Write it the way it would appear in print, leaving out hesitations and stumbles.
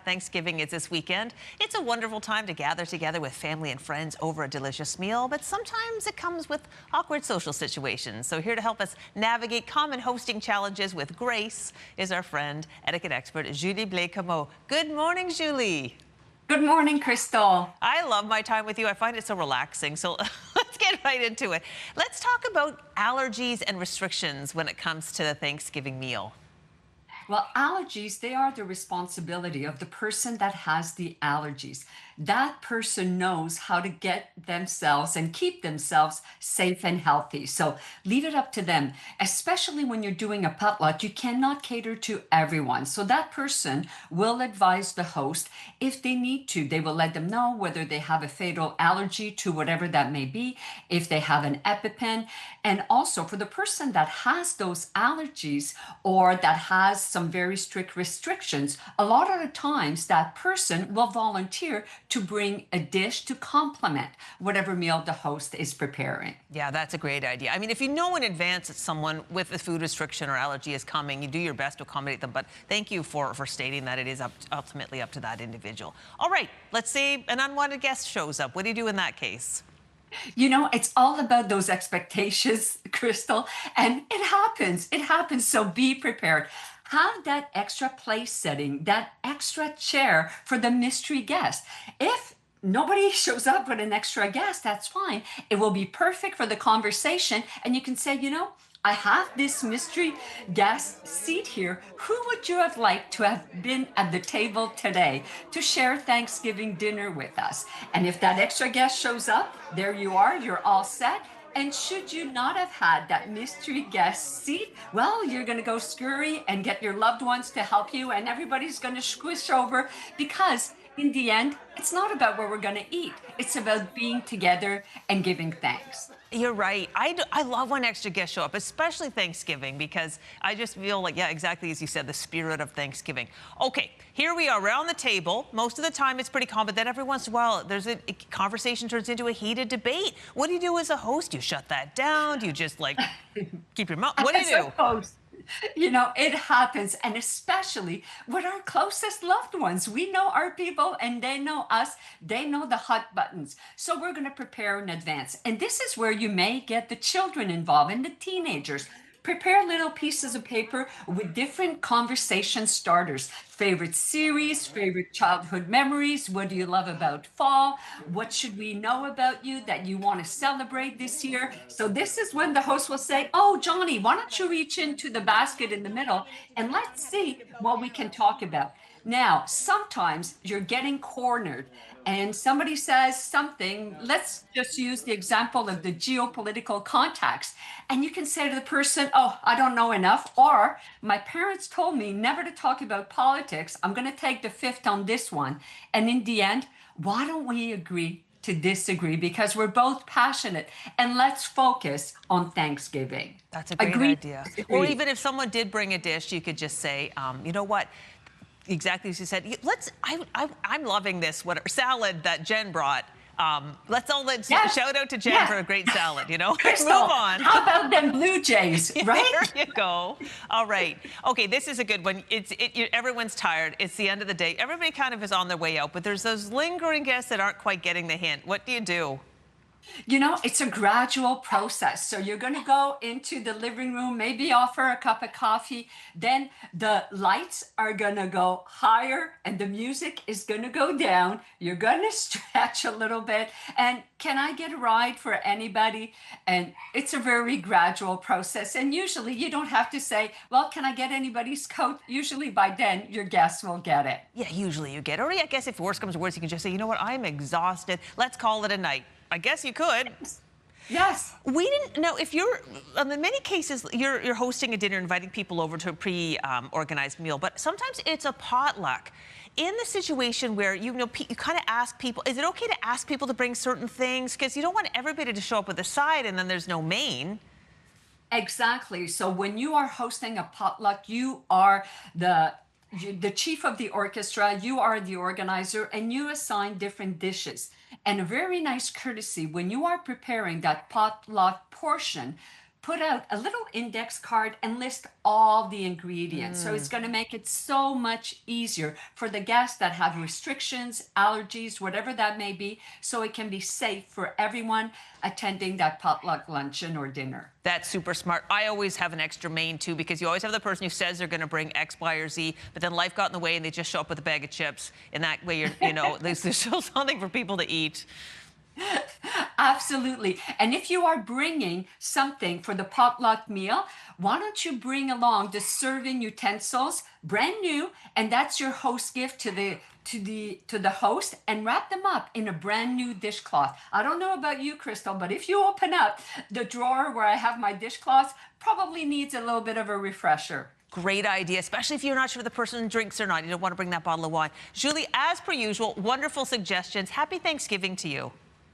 Thanksgiving is this weekend. It's a wonderful time to gather together with family and friends over a delicious meal, but sometimes it comes with awkward social situations. So here to help us navigate common hosting challenges with grace is our friend, etiquette expert, Julie Blais Comeau. Good morning, Julie. Good morning, Crystal. I love my time with you. I find it so relaxing. So let's get right into it. Let's talk about allergies and restrictions when it comes to the Thanksgiving meal. Well, allergies, they are the responsibility of the person that has the allergies. That person knows how to get themselves and keep themselves safe and healthy. So leave it up to them, especially when you're doing a potluck. You cannot cater to everyone. So that person will advise the host if they need to. They will let them know whether they have a fatal allergy to whatever that may be, if they have an EpiPen. And also for the person that has those allergies or that has some very strict restrictions, a lot of the times that person will volunteer to bring a dish to complement whatever meal the host is preparing. Yeah, that's a great idea. I mean, if you know in advance that someone with a food restriction or allergy is coming, you do your best to accommodate them. But thank you for stating that it is ultimately up to that individual. All right, let's say an unwanted guest shows up. What do you do in that case? You know, it's all about those expectations, Crystal, and it happens. It happens. So be prepared. Have that extra place setting, that extra chair for the mystery guest. If nobody shows up with an extra guest, that's fine. It will be perfect for the conversation. And you can say, you know, I have this mystery guest seat here. Who would you have liked to have been at the table today to share Thanksgiving dinner with us? And if that extra guest shows up, there you are, you're all set. And should you not have had that mystery guest seat, well, you're going to go scurry and get your loved ones to help you, and everybody's going to squish over because in the end, it's not about what we're going to eat. It's about being together and giving thanks. You're right. I love when extra guests show up, especially Thanksgiving, because I just feel like, yeah, exactly as you said, the spirit of Thanksgiving. Okay, here we are around the table. Most of the time it's pretty calm, but then every once in a while there's a conversation turns into a heated debate. What do you do as a host? Do you shut that down? Do you just like keep your mouth? What do you do? You know, it happens, and especially with our closest loved ones. We know our people and they know us. They know the hot buttons. So we're going to prepare in advance. And this is where you may get the children involved and the teenagers. Prepare little pieces of paper with different conversation starters. Favorite series, favorite childhood memories. What do you love about fall? What should we know about you that you want to celebrate this year? So this is when the host will say, oh, Johnny, why don't you reach into the basket in the middle and let's see what we can talk about. Now, sometimes you're getting cornered and somebody says something. Let's just use the example of the geopolitical context. And you can say to the person, oh, I don't know enough. Or my parents told me never to talk about politics. I'm going to take the fifth on this one. And in the end, why don't we agree to disagree, because we're both passionate, and let's focus on Thanksgiving. That's a great idea. Or even if someone did bring a dish, you could just say, you know what? Exactly as you said. I'm loving this salad that Jen brought. Let's shout out to Jen for a great salad, you know? Crystal, move on. How about them Blue Jays, right? There you go. All right. Okay, this is a good one. Everyone's tired. It's the end of the day. Everybody kind of is on their way out, but there's those lingering guests that aren't quite getting the hint. What do you do? You know, it's a gradual process. So you're going to go into the living room, maybe offer a cup of coffee. Then the lights are going to go higher and the music is going to go down. You're going to stretch a little bit. And can I get a ride for anybody? And it's a very gradual process. And usually you don't have to say, well, can I get anybody's coat? Usually by then your guests will get it. Yeah, usually you get it. Or I guess if worse comes to worse, you can just say, you know what, I'm exhausted. Let's call it a night. I guess you could. Yes. We didn't know if you're, in many cases, you're hosting a dinner, inviting people over to a pre-organized meal, but sometimes it's a potluck. In the situation where, you kind of ask people, is it okay to ask people to bring certain things? Because you don't want everybody to show up with a side and then there's no main. Exactly. So when you are hosting a potluck, you are the chief of the orchestra, you are the organizer, and you assign different dishes. And a very nice courtesy when you are preparing that potluck portion, put out a little index card and list all the ingredients. So it's going to make it so much easier for the guests that have restrictions, allergies, whatever that may be, so it can be safe for everyone attending that potluck luncheon or dinner. That's super smart. I always have an extra main too, because you always have the person who says they're going to bring X, Y, or Z, but then life got in the way and they just show up with a bag of chips. And that way, there's still something for people to eat. Absolutely. And if you are bringing something for the potluck meal, why don't you bring along the serving utensils, brand new, and that's your host gift to the host, and wrap them up in a brand new dishcloth. I don't know about you, Crystal, but if you open up the drawer where I have my dishcloths, probably needs a little bit of a refresher. Great idea, especially if you're not sure if the person drinks or not. You don't want to bring that bottle of wine. Julie, as per usual, wonderful suggestions. Happy Thanksgiving to you.